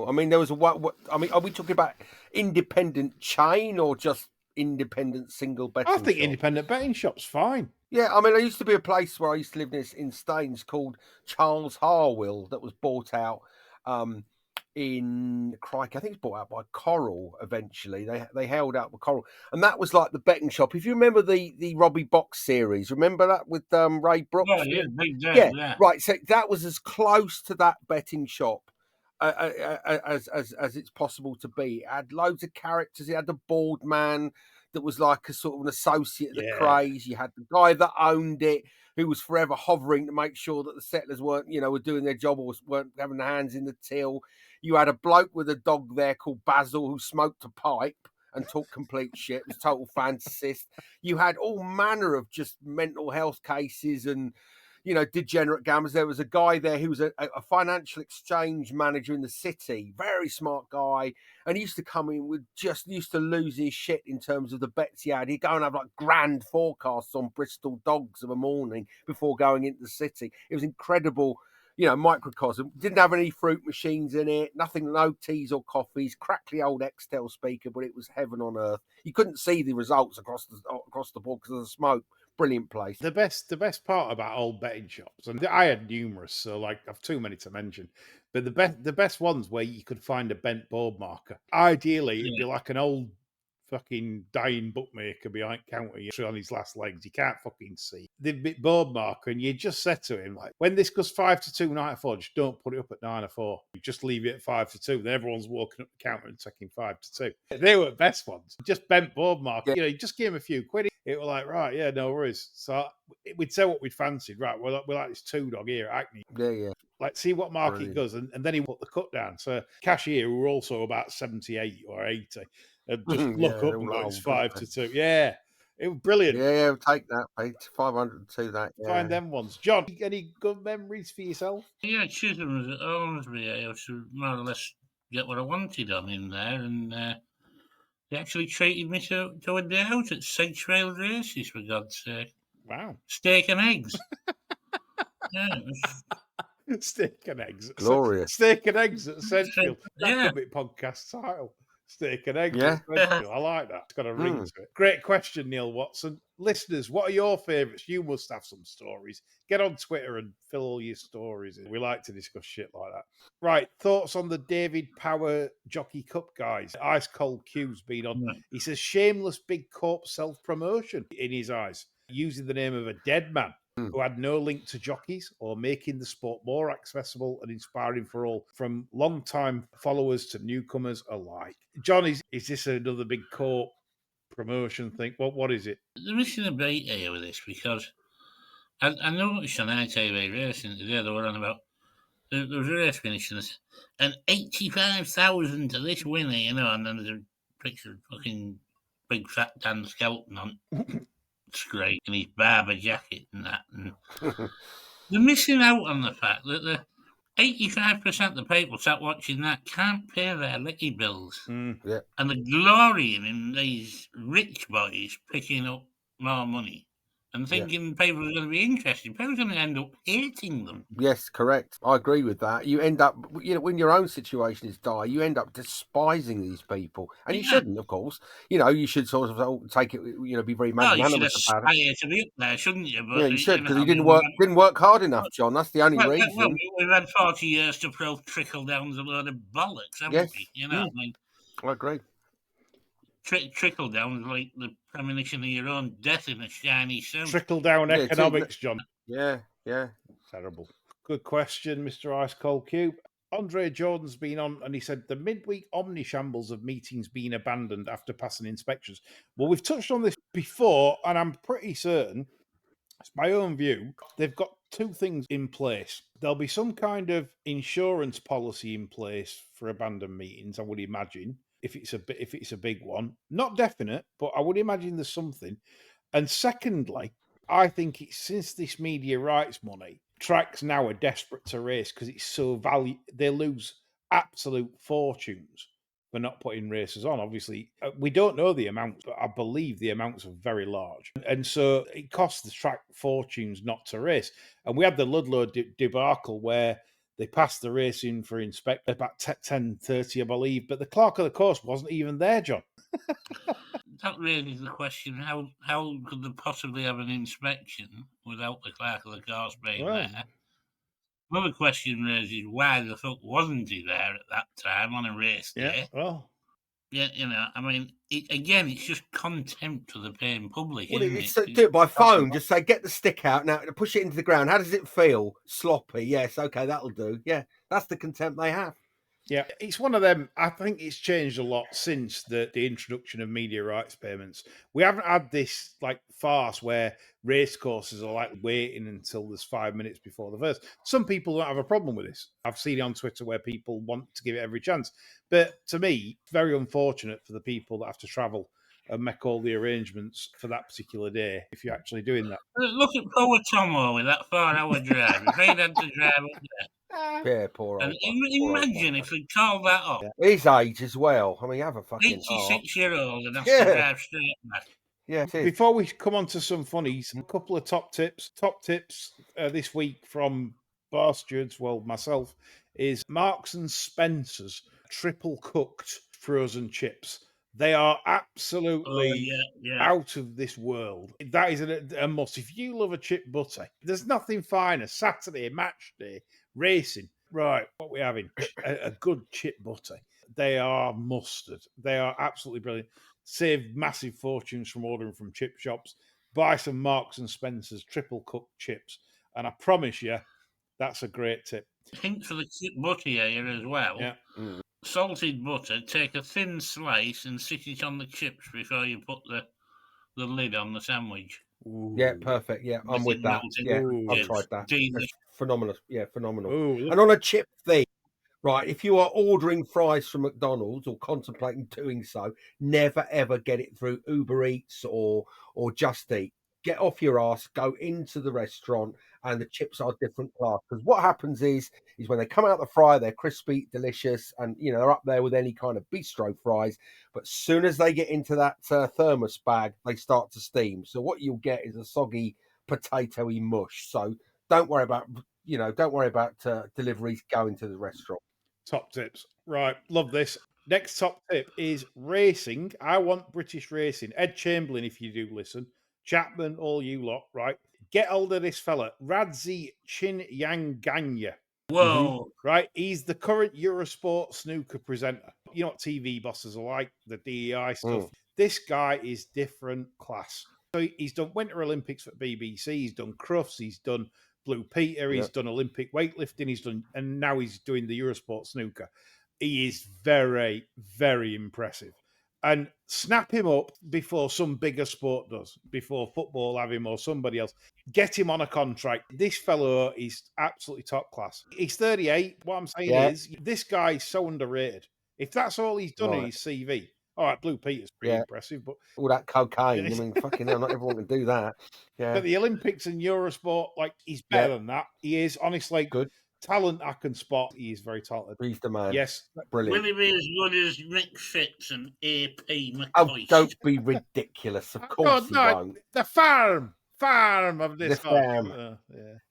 I mean, there was I mean, are we talking about independent chain or just independent single betting? I think shop? independent betting shop's fine. Yeah, I mean, there used to be a place where I used to live in Staines called Charles Harwell that was bought out in Crikey. I think it's bought out by Coral eventually. They held out with Coral. And that was like the betting shop. If you remember the Robbie Box series, remember that with Ray Brooks? Oh, yeah, big day, yeah. Right. So that was as close to that betting shop as it's possible to be. It had loads of characters. It had the bald man that was like a sort of an associate of the craze. You had the guy that owned it, who was forever hovering to make sure that the settlers weren't, were doing their job or weren't having their hands in the till. You had a bloke with a dog there called Basil who smoked a pipe and talked complete shit, was total fantasist. You had all manner of just mental health cases and, degenerate gamblers. There was a guy there who was a financial exchange manager in the city, very smart guy, and he used to come in with used to lose his shit in terms of the bets he had. He'd go and have like grand forecasts on Bristol dogs of a morning before going into the city. It was incredible. Microcosm. Didn't have any fruit machines in it, nothing, no teas or coffees, crackly old Excel speaker, but it was heaven on earth. You couldn't see the results across the board because of the smoke. Brilliant place. The best part about old betting shops, and I had numerous, so like I've too many to mention, but the best ones where you could find a bent board marker. Ideally, it'd be like an old fucking dying bookmaker behind counter on his last legs. You can't fucking see the bit board marker, and you just said to him, like, when this goes 5-2 night 4, just don't put it up at 9-4. Just leave it at 5-2. Then everyone's walking up the counter and taking 5-2. They were the best ones. Just bent board marker. You just give him a few quid. It was like, right, yeah, no worries. So we'd say what we'd fancied. Right, we're like this 2 dog here at Hackney. Yeah. Like, see what market it goes, and then he put the cut down. So cashier, who were also about 78 or 80, and just look up and go, it's 5-2. Yeah, it was brilliant. Yeah, take that, mate. 502 that. Yeah. Find them ones. John, any good memories for yourself? Yeah, Chisholm was at Ormsby. I used to more or less get what I wanted on in there, and they actually treated me to a day out at Sedgefield races, for God's sake. Wow. Steak and eggs. Yeah, it was Steak and eggs. Glorious. Steak and eggs at Sedgefield. That Yeah. could be podcast title. Steak and eggs Yeah. at Sedgefield. I like that. It's got a ring to it. Great question, Neil Watson. Listeners, what are your favourites? You must have some stories. Get on Twitter and fill all your stories in. We like to discuss shit like that. Right, thoughts on the David Power Jockey Cup, guys? Ice Cold Q's been on. Yeah. He says, shameless big corp self-promotion in his eyes, using the name of a dead man who had no link to jockeys, or making the sport more accessible and inspiring for all, from long-time followers to newcomers alike. John, is this another big corp promotion thing? What is it? They're missing a beat here with this, because I noticed on ITV Racing today they were on about there was a race finishing and 85,000 to this winner, and then there's a picture of fucking big fat Dan Skelton on screen in his barber jacket and that. And they're missing out on the fact that the 85% of the people sat watching that can't pay their licky bills. Yeah. And the glorying in these rich boys picking up more money and thinking people are going to be interested. People are going to end up hating them. Yes, correct. I agree with that. You end up, when your own situation is dire, you end up despising these people. And you shouldn't, of course. You should sort of take it, be very magnanimous about it. You should aspire to be up there, shouldn't you? But, Yeah, you should, because you didn't work hard enough, John. That's the only reason. Well, we've had 40 years to prove trickle down's a load of bollocks, haven't we? I mean, I agree. Trickle down is like the premonition of your own death in a shiny suit. Trickle down economics, John. Yeah. Terrible. Good question, Mr. Ice Cold Cube. Andre Jordan's been on, and he said the midweek omni shambles of meetings being abandoned after passing inspections. Well, we've touched on this before, and I'm pretty certain, it's my own view, they've got 2 things in place. There'll be some kind of insurance policy in place for abandoned meetings, I would imagine, if it's a big one. Not definite, but I would imagine there's something. And secondly, I think it's since this media rights money, tracks now are desperate to race because it's so they lose absolute fortunes for not putting races on. Obviously, we don't know the amounts, but I believe the amounts are very large. And so it costs the track fortunes not to race. And we had the Ludlow debacle where they passed the racing for inspect about 10:30, I believe, but the clerk of the course wasn't even there, John. That raises the question, how could they possibly have an inspection without the clerk of the course being there? Another question raises, why the fuck wasn't he there at that time on a race day? Yeah, I mean, it's just contempt for the paying public, isn't it? Do it by phone. Just say, get the stick out now, push it into the ground. How does it feel? Sloppy. Yes, okay, that'll do. Yeah, that's the contempt they have. Yeah, it's one of them. I think it's changed a lot since the introduction of media rights payments. We haven't had this farce where race courses are waiting until there's 5 minutes before the first. Some people don't have a problem with this. I've seen it on Twitter where people want to give it every chance. But to me, it's very unfortunate for the people that have to travel and make all the arrangements for that particular day if you're actually doing that. Look at poor Tomo with that 4-hour drive. If he'd had to drive up there. Yeah, poor old. And imagine if he'd called that off. His age as well. I mean, have a fucking 86-year-old and has Yeah. to drive straight back. Yeah, it is. Before we come on to some funnies, a couple of top tips. Top tips this week from bar stewards, well, myself, is Marks and Spencer's triple cooked frozen chips. They are absolutely out of this world. That is a must. If you love a chip butty, there's nothing finer. Saturday, match day, racing. Right, what we having? A good chip butty. They are mustard. They are absolutely brilliant. Save massive fortunes from ordering from chip shops. Buy some Marks and Spencer's triple cooked chips. And I promise you, that's a great tip. Hint for the chip butter here as well. Yeah. Salted butter, take a thin slice and sit it on the chips before you put the lid on the sandwich. Ooh. Yeah, perfect. Yeah, I'm with that. Yeah, I've tried that. It's phenomenal. Yeah, phenomenal. Ooh, and on a chip thing, right, if you are ordering fries from McDonald's or contemplating doing so, never ever get it through Uber Eats or Just Eat. Get off your ass, go into the restaurant, and the chips are different class. Because what happens is when they come out the fryer, they're crispy, delicious, and they're up there with any kind of bistro fries. But as soon as they get into that thermos bag, they start to steam. So what you'll get is a soggy, potatoey mush. So don't worry about deliveries going to the restaurant. Top tips. Right, love this. Next top tip is racing. I want British racing. Ed Chamberlain, if you do listen. Chapman, all you lot, right? Get hold of this fella, Radzi Chinyanganya. Whoa. Right? He's the current Eurosport snooker presenter. You know what TV bosses are like, the DEI stuff. This guy is different class. So he's done Winter Olympics for BBC, he's done Crufts, he's done Blue Peter, he's done Olympic weightlifting, and now he's doing the Eurosport snooker. He is very, very impressive. And snap him up before some bigger sport does, before football have him or somebody else. Get him on a contract. This fellow is absolutely top class. He's 38. What I'm saying is, this guy is so underrated. If that's all he's done in his CV, all right, Blue Peter's pretty impressive, but all that cocaine. I mean, fucking hell, not everyone can do that. Yeah. But the Olympics and Eurosport, he's better than that. He is honestly good. Talent I can spot. He is very talented. He's the man. Yes. Brilliant. Will he be as good as Mick Fitz and AP McCoy? Oh, don't be ridiculous. Of course he won't. The farm of this farm.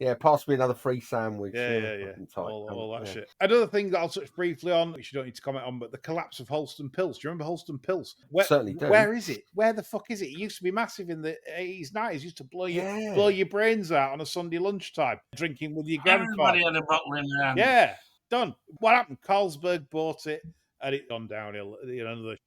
Yeah, pass me another free sandwich. Yeah. All that shit. Another thing that I'll touch briefly on, which you don't need to comment on, but the collapse of Holston Pills. Do you remember Holston Pills? Certainly do. Where is it? Where the fuck is it? It used to be massive in the 80s, 90s. Used to blow your brains out on a Sunday lunchtime, drinking with your grandfather. Everybody had a bottle in their hand. Yeah, done. What happened? Carlsberg bought it, and it's gone downhill.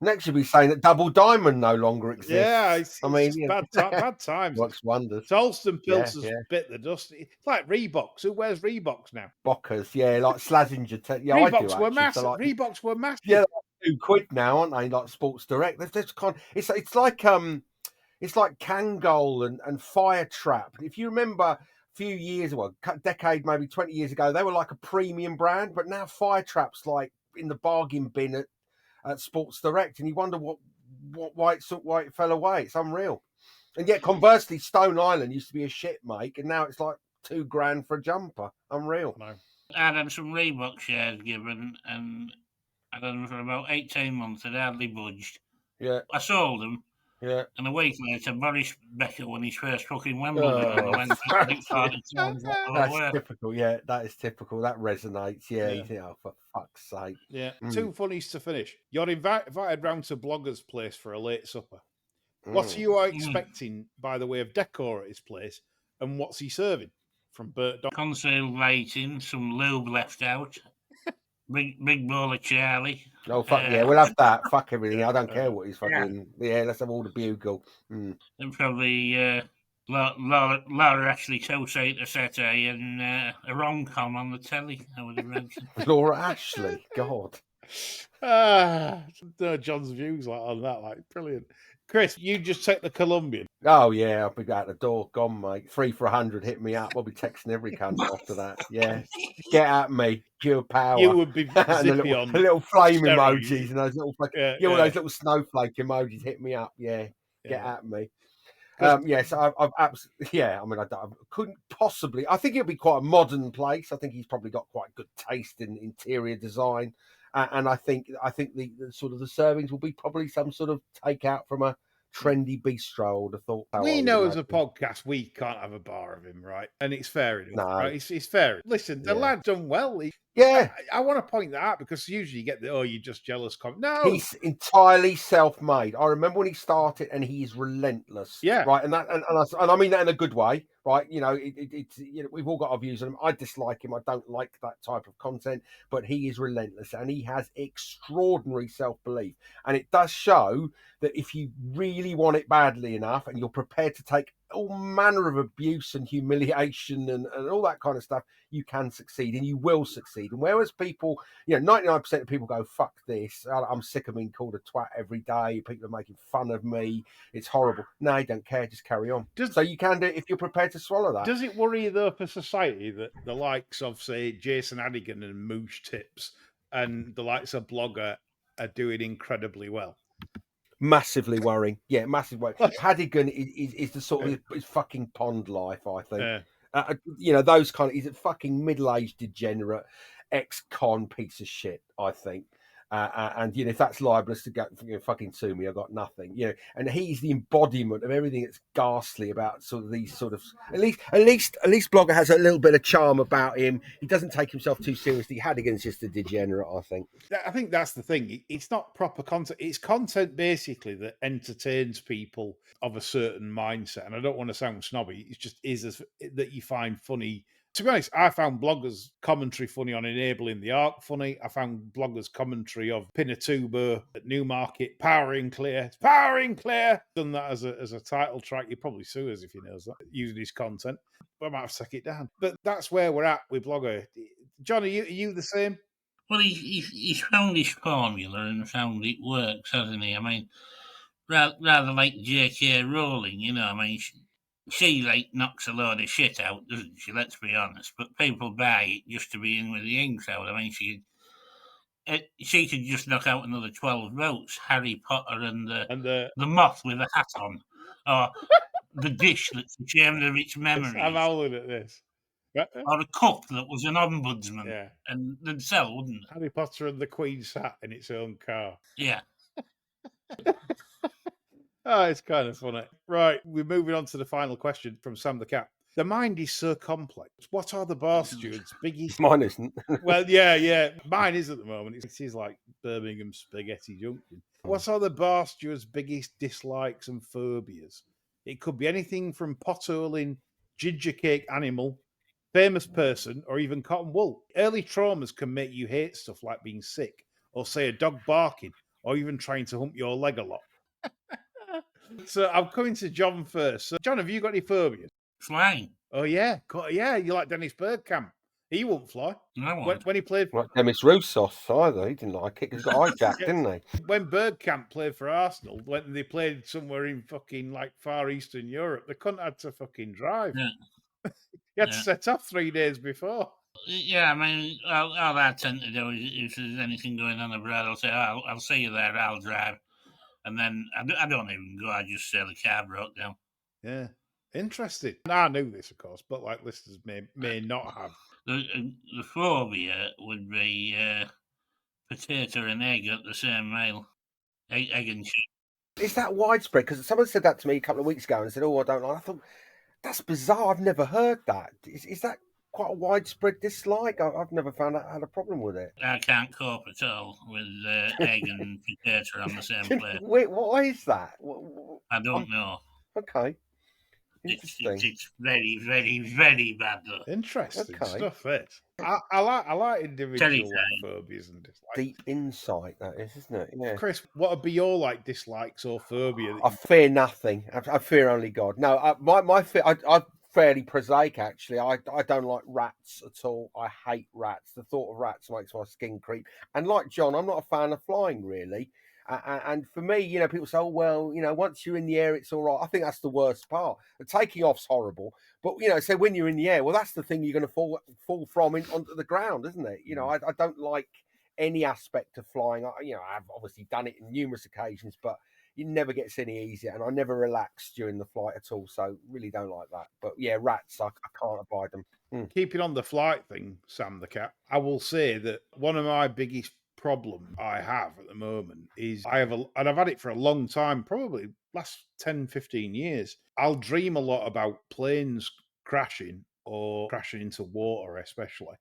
Next, you'll be saying that Double Diamond no longer exists. Yeah, it's bad times. Works wonders. So Holston Pills has bit the dust. It's like Reeboks. Who wears Reeboks now? Bockers, like Slazenger. Reeboks were massive. Reeboks were massive. Yeah, they're £2 now, aren't they? Like Sports Direct. It's like Kangol and Fire Trap. If you remember a few years ago, a decade, maybe 20 years ago, they were like a premium brand, but now Fire Trap's like in the bargain bin at Sports Direct, and you wonder why it fell away. It's unreal. And yet, conversely, Stone Island used to be a shit make, and now it's like $2,000 for a jumper. Unreal. No. I had some Reebok shares given, and I had them for about 18 months. I'd hardly budged. Yeah. I sold them. Yeah. And a week later, Boris Becker won his first fucking Wimbledon. That's typical. Yeah, that is typical. That resonates. Yeah. You think, oh, for fuck's sake. Yeah. Two funnies to finish. You're invited round to Blogger's place for a late supper. What are you expecting by the way of decor at his place, and what's he serving? From Bert Don. Concealed lighting, some lube left out, big bowl of Charlie. Oh, fuck yeah, we'll have that. Fuck everything. I don't care what he's fucking... Yeah, let's have all the bugle. And probably Laura Ashley two-seater settee and a rom-com on the telly, I would imagine. Laura Ashley, God. John's views on that, brilliant. Chris, you just take the Colombian. Oh yeah, I'll be out the door, gone, mate. 3 for 100, hit me up. I'll be texting every cunt after that. Yeah, get at me, pure power. You would be And zippy the on little flame steroids. emojis and those little Yeah, all yeah, those little snowflake emojis. Hit me up. Yeah, get yeah. at me. 'Cause- Yes, I've absolutely. Yeah, I mean, I couldn't possibly. I think it'll be quite a modern place. I think he's probably got quite good taste in interior design, and I think the sort of the servings will be probably some sort of takeout from a trendy bistro. I would have thought. We know as a podcast we can't have a bar of him, right? And it's fair enough, No. right? It's fair. Listen, the lad's done well. Yeah, I want to point that out because usually you get the you're just jealous comment. No, he's entirely self-made. I remember when he started, and he is relentless. Yeah. Right, and I mean that in a good way. Right, you know, it's we've all got our views on him. I dislike him. I don't like that type of content, but he is relentless, and he has extraordinary self-belief, and it does show that if you really want it badly enough, and you're prepared to take all manner of abuse and humiliation and all that kind of stuff, you can succeed, and you will succeed. And whereas people, 99% of people go, fuck this, I'm sick of being called a twat every day, people are making fun of me, it's horrible. No, they don't care, just carry on. So you can do it if you're prepared to swallow that. Does it worry you though for society that the likes of, say, Jason Adigan and Moosh Tips and the likes of Blogger are doing incredibly well? Massively worrying. Yeah, massive worrying. Hadigan is the sort of is fucking pond life, I think. Those kind of, he's a fucking middle-aged degenerate ex-con piece of shit, I think. And if that's libelous to go fucking sue me, I've got nothing. And he's the embodiment of everything that's ghastly about sort of these sort of at least Blogger has a little bit of charm about him. He doesn't take himself too seriously. Hadigan's just a degenerate, I think. I think that's the thing. It's not proper content. It's content basically that entertains people of a certain mindset. And I don't want to sound snobby. It just is that you find funny. To be honest, I found Blogger's commentary funny on Enabling the Ark funny. I found Blogger's commentary of Pinatubo at Newmarket, Powering Clear. It's powering clear! Done that as a title track. He'd probably sue us if he knows that, using his content. But I might have to take it down. But that's where we're at with Blogger. John, are you the same? Well, he's found his formula and found it works, hasn't he? I mean, rather like J.K. Rowling, I mean, she like knocks a load of shit out, doesn't she? Let's be honest. But people buy it just to be in with the inks out. I mean, she could just knock out another 12 votes. Harry Potter and the moth with a hat on, or the dish that's ashamed of its memories. I'm howling at this. Or a cup that was an ombudsman, and they'd sell, wouldn't it? Harry Potter and the Queen's hat in its own car. Yeah. Oh, it's kind of funny. Right, we're moving on to the final question from Sam the Cat. The mind is so complex. What are the bar stewards' biggest... Mine isn't. Well, yeah. Mine is at the moment. It is like Birmingham Spaghetti Junction. What are the bar stewards' biggest dislikes and phobias? It could be anything from potholing, ginger cake animal, famous person, or even cotton wool. Early traumas can make you hate stuff like being sick, or say a dog barking, or even trying to hump your leg a lot. So I'm coming to John first. So John, have you got any phobias? Flying. Oh yeah, you like Dennis Bergkamp. He wouldn't fly. No, when he played like Demis Roussos either, he didn't like it because he got hijacked, didn't he? When Bergkamp played for Arsenal, when they played somewhere in fucking like Far Eastern Europe, they couldn't have to fucking drive. Yeah. You had to set off 3 days before. Yeah, I mean, all I tend to do is if there's anything going on abroad, I'll say, I'll see you there, I'll drive. And then I don't even go, I just say the car broke down. Yeah. Interesting. I knew this, of course, but like listeners may not have. The phobia would be potato and egg at the same meal. Egg and shit. Is that widespread? Because someone said that to me a couple of weeks ago and said, I don't like it. I thought, that's bizarre. I've never heard that. Is that quite a widespread dislike? I've never found out I had a problem with it. I can't cope at all with egg and potato on the same plate. Wait, why is that? I don't know. Okay. It's very, very, very bad though. Interesting stuff. I like individual phobias and dislikes. Deep insight that is, isn't it? Yeah. Chris, what would be your like dislikes or phobia? I fear nothing. I fear only God. No, my fear. I'm fairly prosaic actually. I don't like rats at all. I hate rats. The thought of rats makes my skin creep. And like John, I'm not a fan of flying really. And for me, people say, "Oh well, once you're in the air, it's all right." I think that's the worst part. The taking off's horrible, but so when you're in the air, well, that's the thing you're going to fall from onto the ground, isn't it? I don't like any aspect of flying. I've obviously done it in numerous occasions, but it never gets any easier, and I never relax during the flight at all. So really don't like that. But yeah, rats, I can't abide them. Keeping on the flight thing, Sam the cat, I will say that one of my biggest problem I have at the moment is and I've had it for a long time, probably last 10, 15 years. I'll dream a lot about planes crashing or crashing into water, especially.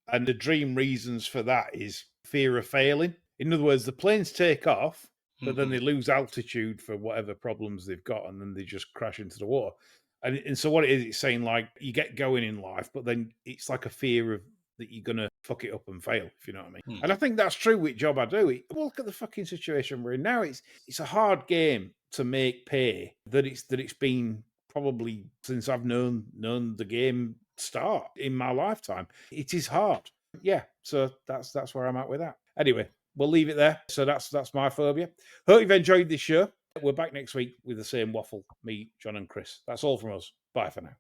And the dream reasons for that is fear of failing. In other words, the planes take off, but then they lose altitude for whatever problems they've got, and then they just crash into the water. And so what it is, it's saying like you get going in life, but then it's like a fear of that you're gonna fuck it up and fail, if you know what I mean. And I think that's true with job I do. Look at the fucking situation we're in now. It's a hard game to make pay that it's been probably since I've known the game start in my lifetime. It is hard. Yeah, so that's where I'm at with that. Anyway, we'll leave it there. So that's my phobia. Hope you've enjoyed this show. We're back next week with the same waffle. Me, John, and Chris. That's all from us. Bye for now.